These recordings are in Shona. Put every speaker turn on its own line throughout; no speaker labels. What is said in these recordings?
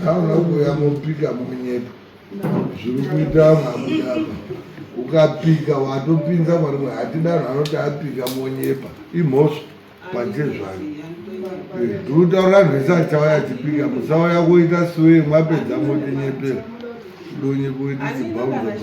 Haunakuya mopika munyepa zviri kuita mabuda apa ukapika watopinza marimwe hatidanhu anoti apika monyepa imhosva pachezvani tirikutaura zvese achauya achipika musauya kuita suwe mwapedza motinyepera donyepo wedu chibhauza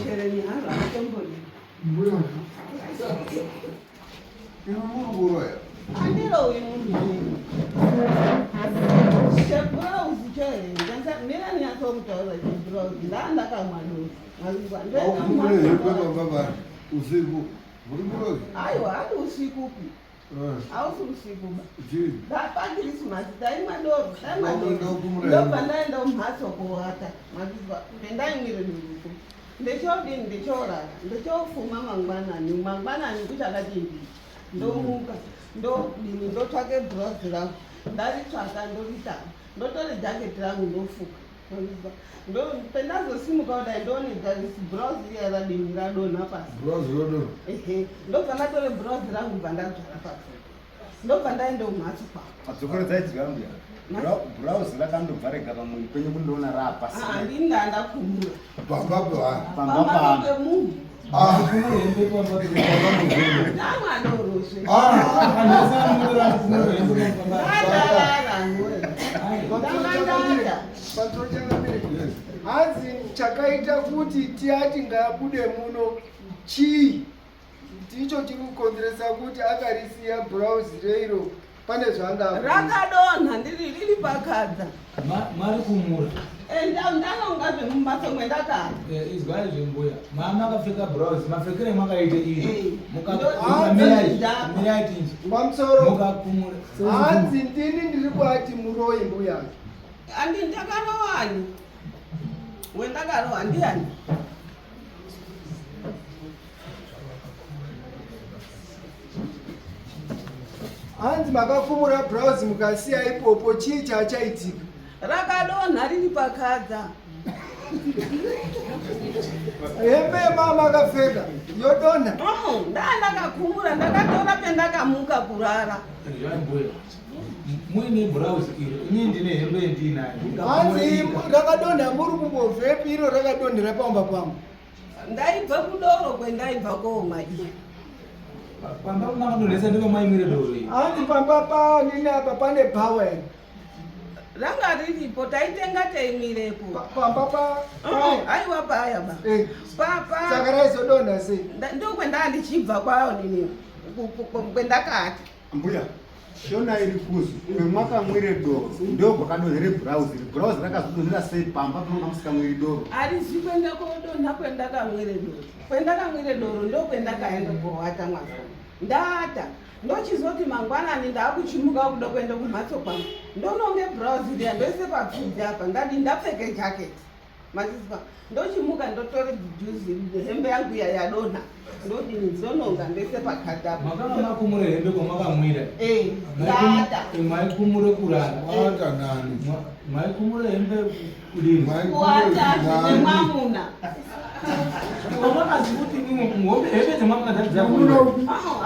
usiku
aiwa hadi usiku ausi usiku pa Christmas daimadoro ndobva ndaenda kumhatso kuwata ndaimwire miruku ndechodini ndechorara ndechofuma mangwanani kuchakadini ndomuka ndodini ndotsvake bhurauzi rangu ndaritsvaka ndoritama ndotore jaketi rangu ndofuka pendazosimuka kudai ndoni bhurauzi iya radini radonha pasi ndobva ndatore bhurauzi rangu bva ndadzvara pasi ndobva ndaende kumhatso kwavo
bhurauzi rakandobvareka pamwiri penyu kundoona rapasi
handini ndandakumura
pamba
pamba pemunhu namwanorosve
hanzi chakaita kuti tiati ngaabude muno chii ndicho chiri kukonzeresa kuti akarisiya bhurauzi reiro pane
rakadonha riri pakadza
mari kumura
ndanongabe mumbatso mwendakara
izwai zvembuya makapfeka bhurauzi mapfekere makaite iri
pamusoro
mukakumura
hanzi ndini ndiri kuati muroi mbuya
handi ndakarovani wendakarowa ndiani
hanzi makakumura bhurauzi mukasiya ipopo chii chachaitika
rakadonha riri pakadza
hembe yemakapfeka yodonha
ndandakakumura ndakatora pendakamuka kurara
muine bhurauzi iro inini ndine hembe yendinayo
hanzi rakadonha muri kumbobvepi iro rakadonhera pamba pamba
ndaibva kudoro kwendaibva kooma iyo
pamba kunakadonhesa ndiko maimire doro iyo
hanzi pamba panini apa pane bhawa here
ranga riripo taitenga taimirepo
pamba
aiwa paya papa
saka raizodonha sei
ndokwendaa ndichibva kwayo nini kwendakati
mbuya shona iri kuzi kwemakamwire doro ndokwakadonhere bhurauzi rakazodonhera sei pamba panonga musikamwiri doro
harizi kwenda kodonha kwendakamwire doro ndokwendakaenda kowata mwazana ndata ndochizoti mangwanani ndaakuchimuka kuda kuenda kumhatso kwangu ndononge bhurauzi riya ndoise papfudzi apa ndati ndapfeke jaketi mazizwa ndochimuka ndotore juzi hembe yangu iya yadonha ndodini ndononga ndoise pakatapo
makanga makumure hembe kwamakamwira
ndata
maikumure kurara
awata nani
maikumure hembe kudini
kuwata nemwamuna
kwamakazi kuti hembe dzemwamunatadzakuna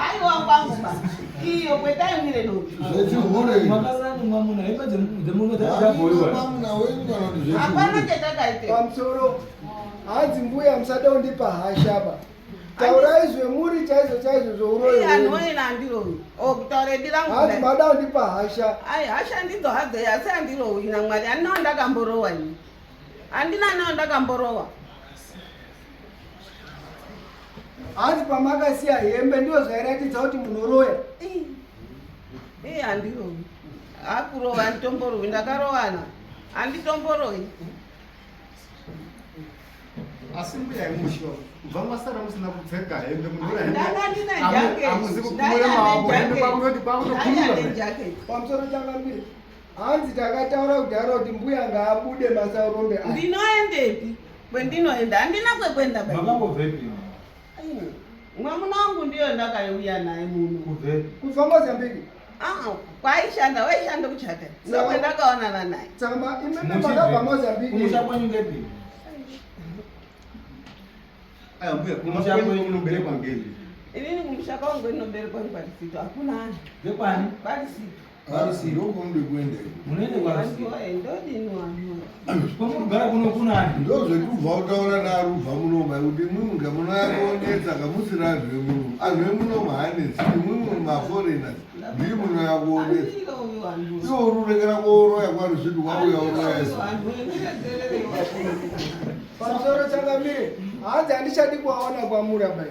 aiwa kwangu ba iyo kwetaimire doti
makarani mwamuna hembe dzemunatadzagoiwa
hapana chetakaite
pamusoro hanzi mbuya musada kundipa hashaba taurai zvemuri chaizvo zvouroianoina
andirowi okutaure dirangu
hanzi mada kundipa hasha
ai hasha ndidzo hadzo asi andirowi namwari handinawo ndakamborowa ini handina nawo ndakamborowa
hanzi pamakasiya hembe ndiyo zvairatidza kuti munoroya
handirowi hakurova handitomborowi ndakarovana handitomborowi
asi mbuya imusho kubva masara musina kupfeka hembe
pamusoro chakambiri hanzi takataura kudhara kuti mbuya ngaabude masaurombe
ndinoendepi kwendinoenda handina kwekwenda
makambobvepi
mwamuna wangu ndiyo ndakauya naye muno
kubva mozambiki
kwaishanda waishanda kuchata ndokwendakaonana naye
tsamba imene makabva mozambiki
kumusha kwenyu ngepi
Aya mbuya kumusha kwenye unobereka ngeni.
Inini kumshaka wangu inoberekwa ngwarisito hakuna ani.
Ngekwani?
Kwarisito.
Basi ndoko ndi kwenda.
Munende kwarisito.
Ndodini wanhu.
Kwamurugara kuno kunani?
Ndozvetubva utaura naruva munoma kuti mwimwe munoyakuonetsa kamusirarwe muno anhu emunomo hanetsi mwimwe maforeigners ndiri muno yakuonetsa iwo ururekera kuoroya kwarusviti kwauya uroyaisa
pamusoro Changamire hanzi handichadi kuaona kwamura bai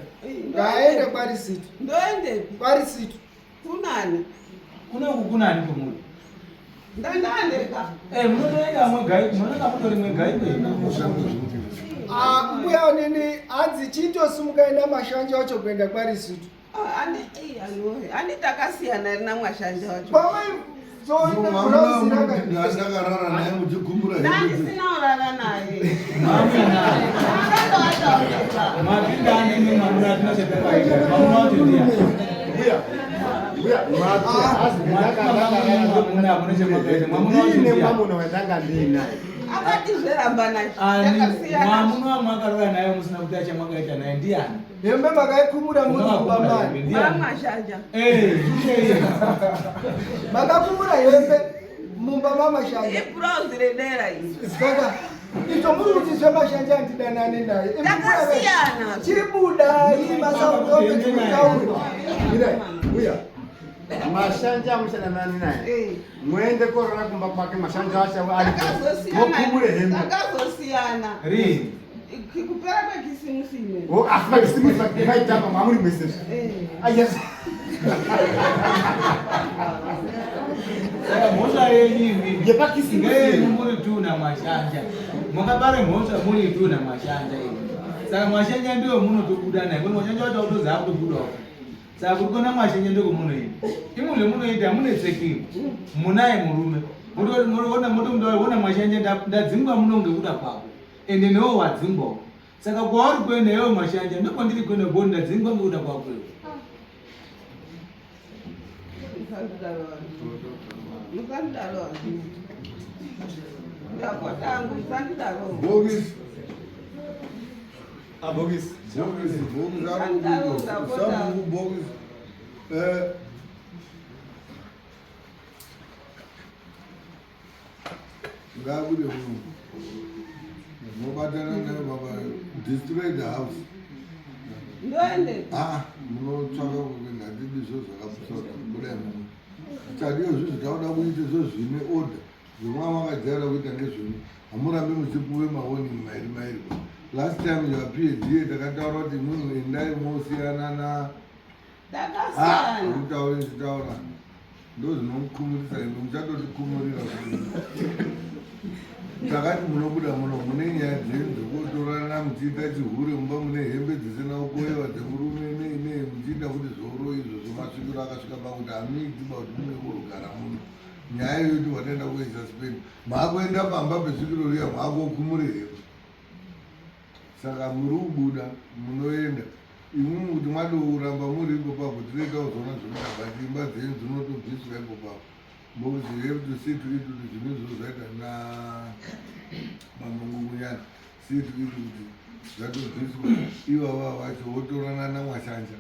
ngaende kwarisito
Ndoende
kwarisito
kunani.
Kunoku kunani kwamuri?
Ndandandeka.
Munoenda mwegai, munoenda mutori mwegai kwena.
mbuya onini hanzi chindosimuka ina mashanja wacho kuenda kwarisito
Ani takasiyana rina mwashanja wacho.
kwamai zoina bhurauzi raka
ndakarara naye muchigumbura
Ndandisina urara naye.
Mapinda anenge mamuna tinachepekaita. Mamuna wacho ndiya.
Mbuya mwamuna wendanga ndina.
Akatizveramba nacho.
Mwamuna wamakarora naye musina kuti achamwakaita naye ndiani?
hembe makaikumura muri kubamani
Mwamashanja.
makakumura hembe mumba mamashanja
Ibrozi redera iyi.
saka ito muri kuti zvemashanja andidanane naye
Takasiyana.
chibudai masaotope tikutaura
Mbuya mashanja mushadanani naye. Mwende korora kumba kwake mashanja wacha mokumure hembe.
Takazosiyana.
Rini?
Kupera kwekisimusime.
Oh, afuna kisimusa kaitapa mwamuri message. Yes.
Saka mhosva yenyu
Yepakisimusi.
muri tu namashanja. Mukabare mhosva muri tu namashanja iyi. Saka mashanja ndiwo munotobuda naye. Kwani mashanja wacho autoziva kutobudawo. Saka kuti kona mashanja ndiko munoita. Imwe munoita hamunetsekiwi. Munaye murume. Munoona mashanja ndadzingwa muno ngekuda kwako. Ende newo wadzingwawo. Saka kwauri kuenda iwo mashanja ndiko ndiri kuenda kuona ndadzingwa ngekuda kwako.
Musandidaro. Ndakotangu musandidaro.
bogisi
Abogis.
bogisi ngabude munhu mobatana naye baba destroy the house
Ndoende.
munotsvaka kuenda ndidi zvo zvakapusauta kudai munhu chadiyo zvinhu tauda kuite zvo zvine order zvimwe makajaira kuita ngezvino hamurambe muchipuwe mawarning mairi last time your PhD takataura kuti munhu endai mosiyana na
Takasiyana.
kutaure chitaura ndo zvinomukumurisa ino muchatotikumurira takati munobuda muno mune nyaya dzenyu dzokutorana muchiita chihure mumba mune hembe dzisina kukoyewa dzemurume muchiita kuti zvoro izvo zvomasvikiro akasvika pakuti hamiidziba kuti mune kurugara muno nyaya yoti wataenda kuisa spain maakuenda pamba pesvikiro riya maakokumure hembe saka muri kubuda munoenda imwimwe kuti mwado kuramba muri ipopapo tireitawo zona zvinoita but imba dzenyu dzinotobviswa ipopapo because you have to see to it kuti zvimwe zvo zvaita na mamungumunyana see to it kuti zvatobviswa ivava vacho votorana namwashanja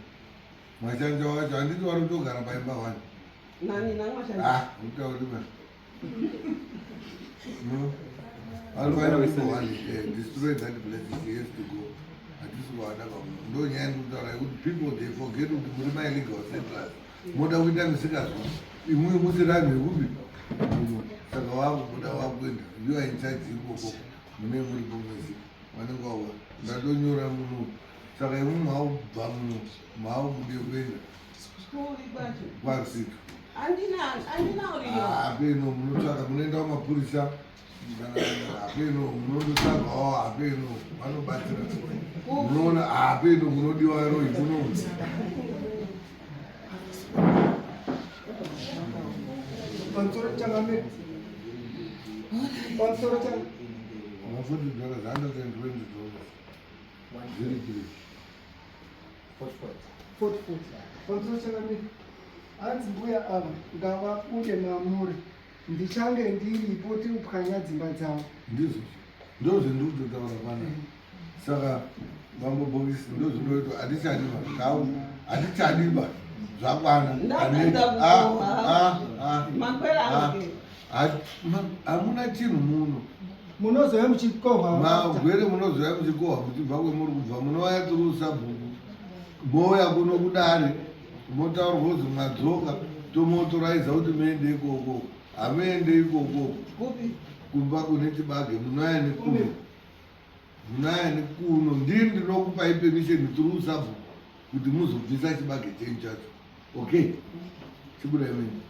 mwashanja wacho handiti vari kutogara paimba vani
Nani namwashanja.
utauri ba no alvainoivowani destroy that place he has to go hatisi kuwada pamuno ndo nyaya ndikutaura yekuti people they forget kuti muri mailigal settlers moda kuita misikazwa imwe musirami yekupi saka wakubuda wakuenda you are in charge ikoko mune muri pomwezi vanenge wawa ndatonyora muno saka imwe maubva muno maubude kuenda
Kuri kwacho.
kwarisito
Andina uriyo.
apeno munotsvaga munoenda kumapurisa apeno munondotsvagawo apeno vanobatsira munoona apeno munodiwa roi munonzi
pamusoro Changamire pamusoro
$140 $120 ziri kiri
44 pamusoro Changamire hanzi mbuya ava ngavabude mamuri ndichange ndiripo tirikupwanya dzimba dzavo
ndizvo ndo zvendiri kutotaura pana saka mambo bhokisi ndozvinoitwa hatichadiba kau hatichadiba zvakwana
Ndapedza kukohwa. Makwera angu.
hamuna chinhu muno
munozouya muchikohwa
magwere munozoya muchikohwa muchibva kwemuri kubva munovaya turusa bhuku moya kuno kudare motaurwa kuzi madzoka tomotoraidza kuti muende ikoko hamuende ikoko
Kupi?
kumba kune chibage munoya nekuno munaya nekuno ndini ndinokupai permission turusa bhuku kuti muzobvisa chibage chenyu chacho okay chibudai mene